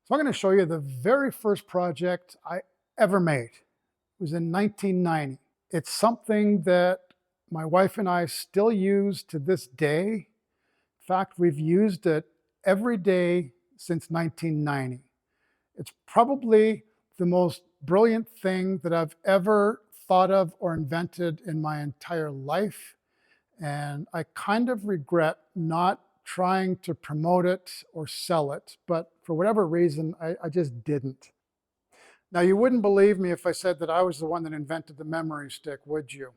So I'm going to show you the very first project I ever made. It was in 1990. It's something that my wife and I still use to this day. In fact, we've used it every day since 1990. It's probably the most brilliant thing that I've ever thought of or invented in my entire life. And I kind of regret not trying to promote it or sell it, but for whatever reason, I just didn't. Now, you wouldn't believe me if I said that I was the one that invented the memory stick, would you?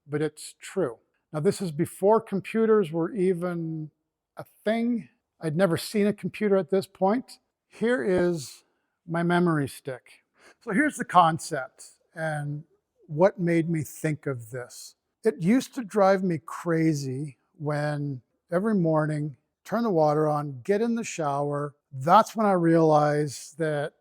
But it's true. Now, this is before computers were even a thing. I'd never seen a computer at this point. Here is my memory stick. So here's the concept and what made me think of this. It used to drive me crazy when every morning, turn the water on, get in the shower. That's when I realized that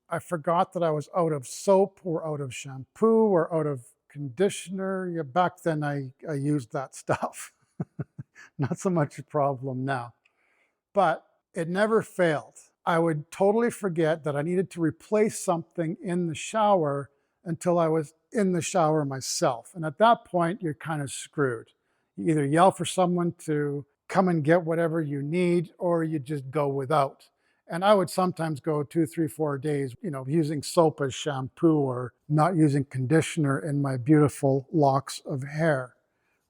I forgot that I was out of soap or out of shampoo or out of conditioner. Yeah, back then I used that stuff. Not so much a problem now. But it never failed. I would totally forget that I needed to replace something in the shower until I was in the shower myself. And at that point, you're kind of screwed. You either yell for someone to come and get whatever you need, or you just go without. And I would sometimes go 2, 3, 4 days, using soap as shampoo or not using conditioner in my beautiful locks of hair,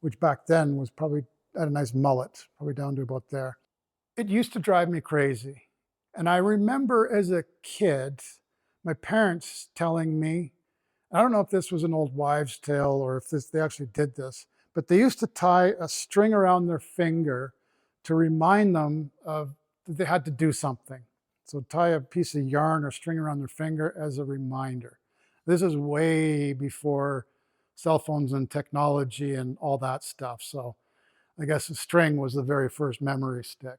which back then was probably at a nice mullet, probably down to about there. It used to drive me crazy. And I remember as a kid, my parents telling me, I don't know if this was an old wives' tale or if they actually did this, but they used to tie a string around their finger to remind them of that they had to do something. So tie a piece of yarn or string around their finger as a reminder. This is way before cell phones and technology and all that stuff. So I guess a string was the very first memory stick.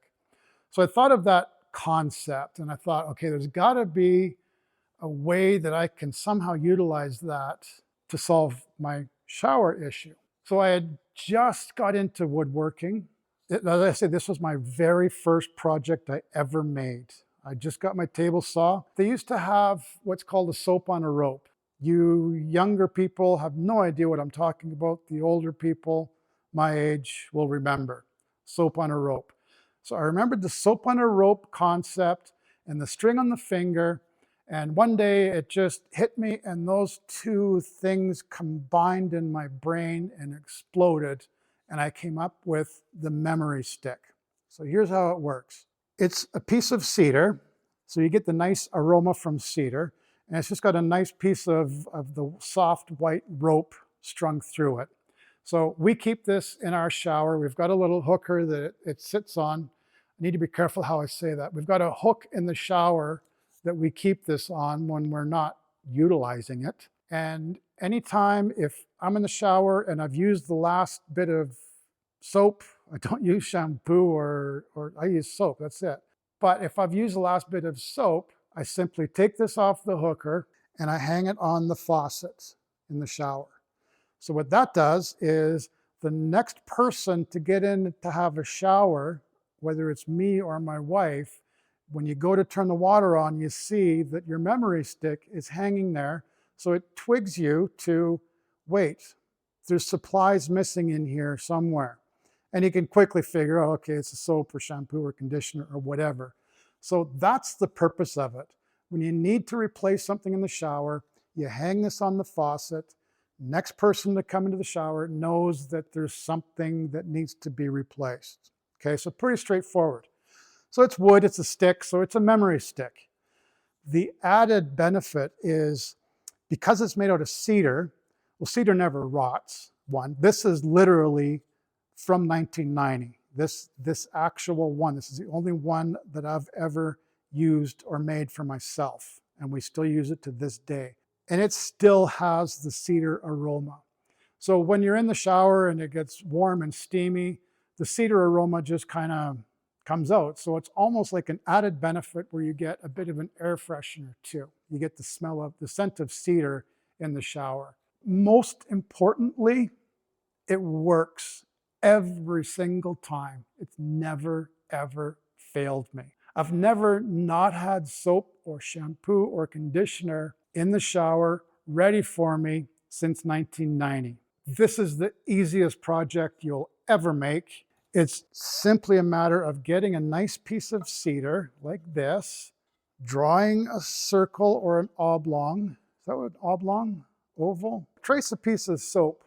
So I thought of that concept and I thought, okay, there's got to be a way that I can somehow utilize that to solve my shower issue. So I had just got into woodworking. As I said, this was my very first project I ever made. I just got my table saw. They used to have what's called a soap on a rope. You younger people have no idea what I'm talking about. The older people, my age, will remember soap on a rope. So I remembered the soap on a rope concept and the string on the finger. And one day it just hit me, and those two things combined in my brain and exploded. And I came up with the memory stick. So here's how it works. It's a piece of cedar. So you get the nice aroma from cedar. And it's just got a nice piece of the soft white rope strung through it. So we keep this in our shower. We've got a little hooker that it sits on. I need to be careful how I say that. We've got a hook in the shower that we keep this on when we're not utilizing it. And anytime if I'm in the shower and I've used the last bit of soap, I don't use shampoo or I use soap, that's it. But if I've used the last bit of soap, I simply take this off the hooker and I hang it on the faucet in the shower. So what that does is the next person to get in to have a shower, whether it's me or my wife, when you go to turn the water on, you see that your memory stick is hanging there. So it twigs you to, wait, there's supplies missing in here somewhere. And you can quickly figure out, okay, it's a soap or shampoo or conditioner or whatever. So that's the purpose of it. When you need to replace something in the shower, you hang this on the faucet. Next person to come into the shower knows that there's something that needs to be replaced. Okay, so pretty straightforward. So it's wood, it's a stick, so it's a memory stick. The added benefit is because it's made out of cedar, well, cedar never rots, one. This is literally from 1990. This actual one, this is the only one that I've ever used or made for myself, and we still use it to this day. And it still has the cedar aroma. So when you're in the shower and it gets warm and steamy, the cedar aroma just kind of comes out. So it's almost like an added benefit where you get a bit of an air freshener too. You get the smell of the scent of cedar in the shower. Most importantly, it works every single time. It's never, ever failed me. I've never not had soap or shampoo or conditioner in the shower ready for me since 1990. This is the easiest project you'll ever make. It's simply a matter of getting a nice piece of cedar like this, drawing a circle or an oblong. Is that what oblong? Oval? Trace a piece of soap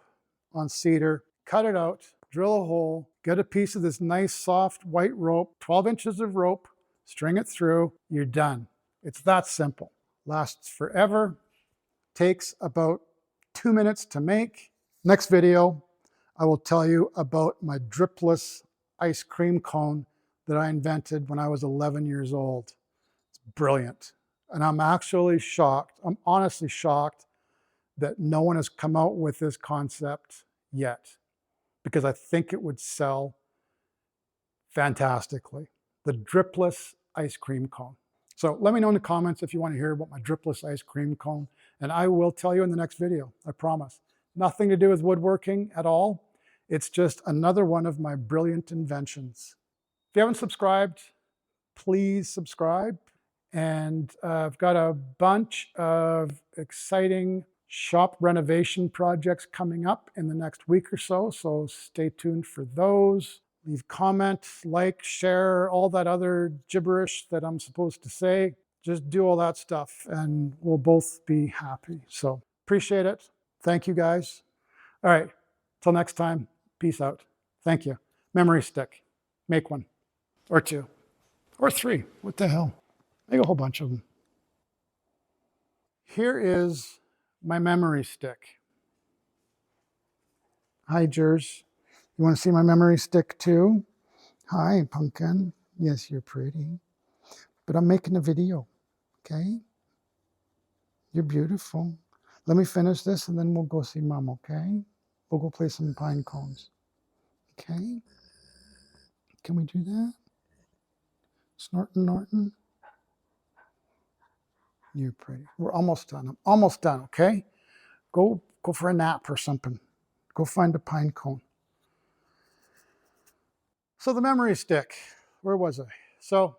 on cedar, cut it out, drill a hole, get a piece of this nice soft white rope, 12 inches of rope, string it through, you're done. It's that simple. Lasts forever, takes about 2 minutes to make. Next video, I will tell you about my dripless ice cream cone that I invented when I was 11 years old. It's brilliant. And I'm actually shocked, I'm honestly shocked that no one has come out with this concept yet, because I think it would sell fantastically. The dripless ice cream cone. So let me know in the comments if you want to hear about my dripless ice cream cone, and I will tell you in the next video, I promise. Nothing to do with woodworking at all. It's just another one of my brilliant inventions. If you haven't subscribed, please subscribe. And I've got a bunch of exciting shop renovation projects coming up in the next week or so, so stay tuned for those. Leave comments, like, share, all that other gibberish that I'm supposed to say. Just do all that stuff and we'll both be happy. So appreciate it. Thank you guys. All right, till next time, peace out. Thank you. Memory stick, make one, or two, or three, what the hell? Make a whole bunch of them. Here is my memory stick. Hi, Jers. You want to see my memory stick too? Hi, Pumpkin. Yes, you're pretty. But I'm making a video, okay? You're beautiful. Let me finish this and then we'll go see Mom, okay? We'll go play some pine cones, okay? Can we do that? Snortin', Norton. You're pretty. We're almost done. I'm almost done, okay? Go for a nap or something. Go find a pine cone. So the memory stick, where was I? So